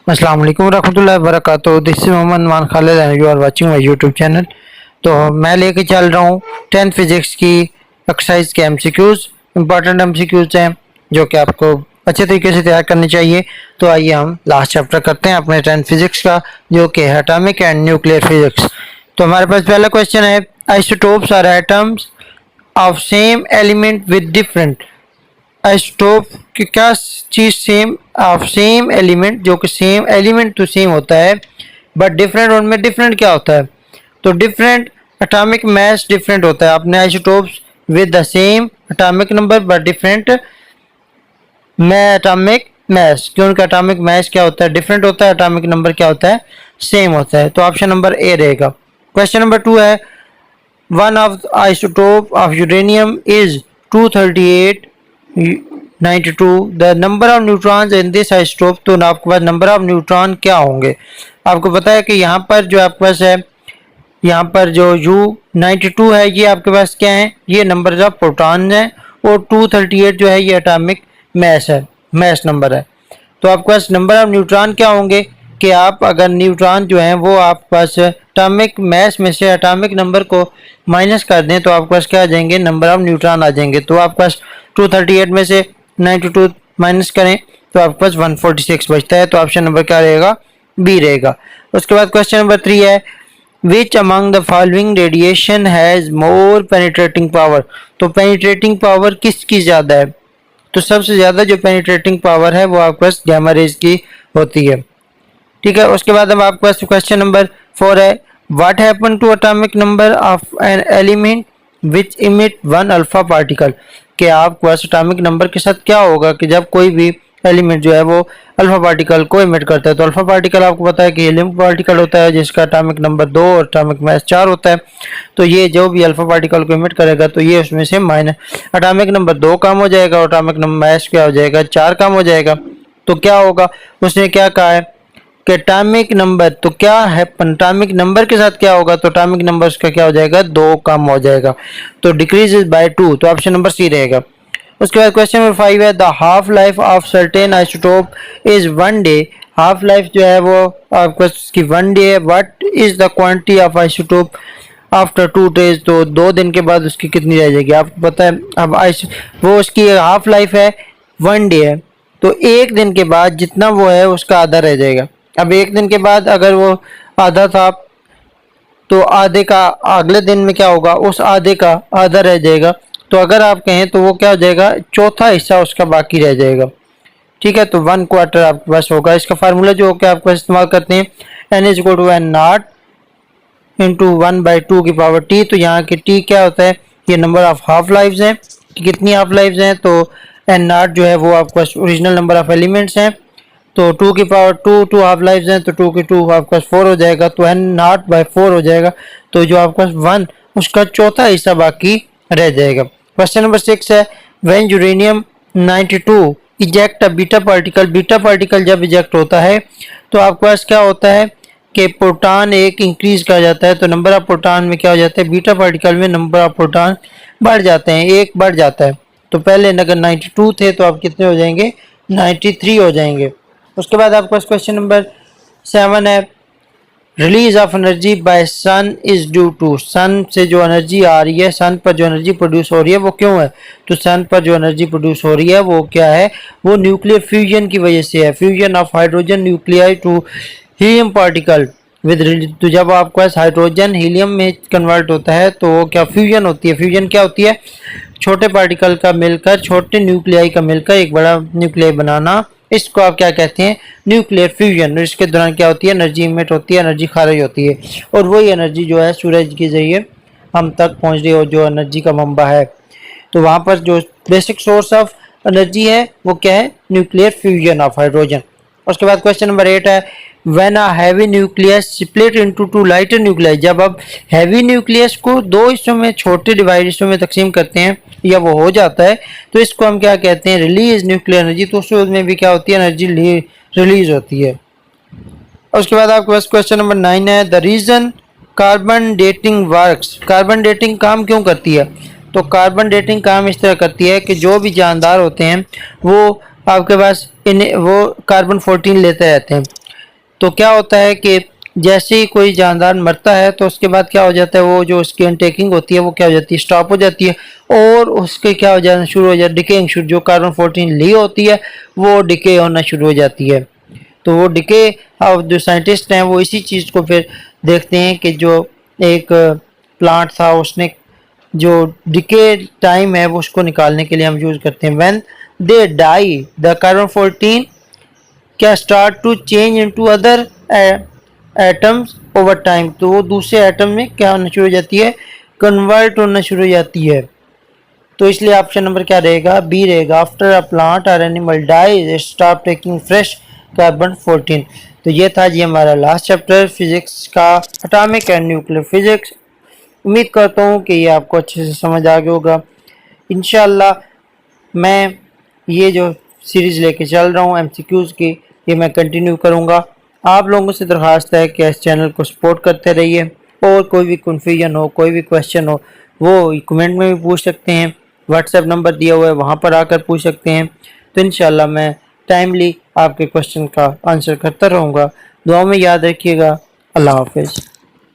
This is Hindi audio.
अस्सलाम वालेकुम रहमतुल्लाहि व बरकातुहू। This is Mohammad Maan Khalid and you are watching my YouTube channel. तो मैं लेके चल रहा हूँ 10th फिजिक्स की एक्सरसाइज के एमसीक्यूज। इंपॉर्टेंट एमसीक्यूज हैं जो कि आपको अच्छे तरीके से तैयार करनी चाहिए। तो आइए हम लास्ट चैप्टर करते हैं अपने 10th फिजिक्स का, जो कि है एटॉमिक एंड न्यूक्लियर फिजिक्स। तो हमारे पास पहला क्वेश्चन है, isotopes are atoms of same element with different. Isotope की क्या चीज सेम ऑफ सेम एलिमेंट, जो कि सेम एलिमेंट तो सेम होता है बट डिफरेंट, उनमें डिफरेंट क्या होता है? तो डिफरेंट एटॉमिक मास डिफरेंट होता है। आपने isotopes with the same atomic number but different atomic mass, क्यों? उनका एटॉमिक मास क्या होता है? डिफरेंट होता है। एटॉमिक नंबर क्या होता है? सेम होता है। तो ऑप्शन नंबर ए रहेगा। क्वेश्चन नंबर 2 है, one of isotope of uranium is 23892, the number of neutrons in this isotope. तो आपके पास नंबर ऑफ न्यूट्रॉन क्या होंगे? आपको पता है कि यहाँ पर जो आपके पास है, यहाँ पर जो U92 है, ये आपके पास क्या है? ये नंबर ऑफ प्रोटॉन है। और 238 जो है ये एटॉमिक मास है, मास नंबर है। तो आपके पास नंबर ऑफ न्यूट्रॉन क्या होंगे कि आप अगर न्यूट्रॉन जो है वो आपके पास एटॉमिक मास में से एटॉमिक नंबर को माइनस कर दें तो आपके पास क्या आ जाएंगे? नंबर ऑफ न्यूट्रॉन आ जाएंगे। तो आपके पास 238 में से 92 माइनस करें तो आपके पास 146 बचता है। तो ऑप्शन नंबर क्या रहेगा? बी रहेगा। उसके बाद क्वेश्चन नंबर 3 है, which among the following radiation has more penetrating power. तो पेनिट्रेटिंग पावर किसकी ज़्यादा है? तो सबसे ज़्यादा जो पेनिट्रेटिंग पावर है वो आपके पास गैमा रेज की होती है। ठीक है। उसके बाद अब आपके पास क्वेश्चन नंबर 4 है, what happen to atomic number of an element which emit one alpha particle. कि आपके पास एटॉमिक नंबर के साथ क्या होगा कि जब कोई भी एलिमेंट जो है वो अल्फा पार्टिकल को इमिट करता है। तो अल्फा पार्टिकल आपको पता है कि हीलियम पार्टिकल होता है जिसका एटॉमिक नंबर 2 और एटॉमिक मास 4 होता है। तो ये जो भी अल्फा पार्टिकल को इमिट करेगा तो ये उसमें से माइनस एटॉमिक नंबर 2 कम हो जाएगा और एटॉमिक नंबर मास क्या हो जाएगा? 4 कम हो जाएगा। तो क्या होगा? उसने क्या कहा है कि एटॉमिक नंबर, तो क्या है एटॉमिक नंबर के साथ क्या होगा? तो एटॉमिक नंबर उसका क्या हो जाएगा? 2 कम हो जाएगा। तो डिक्रीजेस बाय 2। तो ऑप्शन नंबर सी रहेगा। उसके बाद क्वेश्चन नंबर 5 है, the half life of certain isotope is 1 day. Half life जो है वो आपको इसकी 1 डे है। What is the quantity of isotope after 2 days. तो 2 दिन के बाद उसकी कितनी रह जाएगी? आपको पता है अब वो उसकी हाफ लाइफ है 1 डे है, तो एक दिन के बाद जितना वो है उसका आधा रह जाएगा। अब एक दिन के बाद अगर वो आधा था तो आधे का अगले दिन में क्या होगा? उस आधे का आधा रह जाएगा। तो अगर आप कहें तो वो क्या हो जाएगा? चौथा हिस्सा उसका बाकी रह जाएगा। ठीक है। तो 1/4 आपके पास होगा। इसका फार्मूला जो होकर आपको इस्तेमाल करते हैं, n=n0 इंटू 1/2 की पावर t। तो यहाँ की t क्या होता है? ये नंबर ऑफ हाफ लाइव्स हैं कि कितनी हाफ लाइव्स हैं। तो n0 जो है वो आपके पास ओरिजिनल नंबर ऑफ एलिमेंट्स हैं। तो 2 की पावर 2 हाफ लाइव्स हैं तो 2 की 2 आपके पास 4 हो जाएगा। तो n0/4 हो जाएगा। तो जो आपके पास 1 उसका चौथा हिस्सा बाकी रह जाएगा। क्वेश्चन नंबर 6 है, when uranium 92 eject a beta particle. Beta particle जब इजेक्ट होता है तो आपके पास क्या होता है कि प्रोटॉन एक इंक्रीज कर जाता है। तो नंबर ऑफ प्रोटॉन में क्या हो जाता है? बीटा पार्टिकल में नंबर ऑफ प्रोटॉन बढ़ जाते हैं, एक बढ़ जाता है। तो पहले अगर 92 थे तो आप कितने हो जाएंगे? 93 हो जाएंगे। उसके बाद आपके पास क्वेश्चन नंबर 7 है, release of energy by sun is due to. Sun से जो एनर्जी आ रही है, सन पर जो एनर्जी प्रोड्यूस हो रही है वो क्यों है? तो सन पर जो एनर्जी प्रोड्यूस हो रही है वो क्या है? वो न्यूक्लियर फ्यूजन की वजह से है। Fusion of hydrogen nuclei to helium particle with. तो जब आपके पास हाइड्रोजन हीलियम में कन्वर्ट होता है तो वो क्या फ्यूजन होती है? फ्यूजन क्या होती है? छोटे पार्टिकल का मिलकर, छोटे न्यूक्लियाई का मिलकर एक बड़ा न्यूक्लियाई बनाना। इसको आप क्या कहते हैं? Nuclear fusion. इसके दौरान क्या होती है? एनर्जी इमिट होती है, एनर्जी खारिज होती है। और वही एनर्जी जो है सूरज के जरिए हम तक पहुंच रही है, जो एनर्जी का मंबा है। तो वहाँ पर जो बेसिक सोर्स ऑफ एनर्जी है वो क्या है? Nuclear fusion of hydrogen. उसके बाद क्वेश्चन नंबर 8 है, when a heavy nucleus split into 2 lighter nucleus. जब आप हैवी न्यूक्लियस को 2 हिस्सों में, छोटे डिवाइड हिस्सों में तकसीम करते हैं या वो हो जाता है तो इसको हम क्या कहते हैं? Release nuclear energy. तो उसमें भी क्या होती है? एनर्जी रिलीज होती है। उसके बाद आपके पास क्वेश्चन नंबर 9 है, the reason carbon dating works. Carbon dating काम क्यों करती है? तो कार्बन डेटिंग काम इस तरह करती है कि जो भी जानदार होते हैं वो आपके पास वो कार्बन 14 लेते रहते हैं। तो क्या होता है कि जैसे ही कोई जानदार मरता है तो उसके बाद क्या हो जाता है, वो जो उसकी अनटेकिंग होती है वो क्या हो जाती है, स्टॉप हो जाती है, और उसके क्या हो जाना शुरू हो जाता है, डिकेइंग शुरू, जो कार्बन 14 ली होती है वो डिके होना शुरू हो जाती है। तो वो डिके, अब जो साइंटिस्ट हैं वो इसी चीज़ को फिर देखते हैं कि जो एक प्लांट था उसने जो डिके टाइम है वो उसको निकालने के लिए हम यूज़ करते हैं। When they die the carbon 14 क्या start to change into other atoms over time, तो वो दूसरे एटम में क्या होना शुरू हो जाती है, कन्वर्ट होना शुरू हो जाती है। तो इसलिए ऑप्शन नंबर क्या रहेगा, बी रहेगा। आफ्टर अ प्लांट और animal die stop taking fresh carbon 14। तो ये था जी हमारा लास्ट चैप्टर फिजिक्स का, एटॉमिक एंड न्यूक्लियर फिजिक्स। उम्मीद करता हूँ कि ये आपको अच्छे से समझ आ गया होगा। इंशाल्लाह मैं ये जो सीरीज़ लेके चल रहा हूँ एमसीक्यूज़ की, ये मैं कंटिन्यू करूँगा। आप लोगों से दरख्वास्त है कि इस चैनल को सपोर्ट करते रहिए, और कोई भी कन्फ्यूजन हो, कोई भी क्वेश्चन हो, वो कमेंट में भी पूछ सकते हैं, व्हाट्सएप नंबर दिया हुआ है वहाँ पर आकर पूछ सकते हैं। तो इंशाल्लाह मैं टाइमली आपके क्वेश्चन का आंसर करता रहूँगा। दुआ में याद रखिएगा। अल्लाह हाफिज़।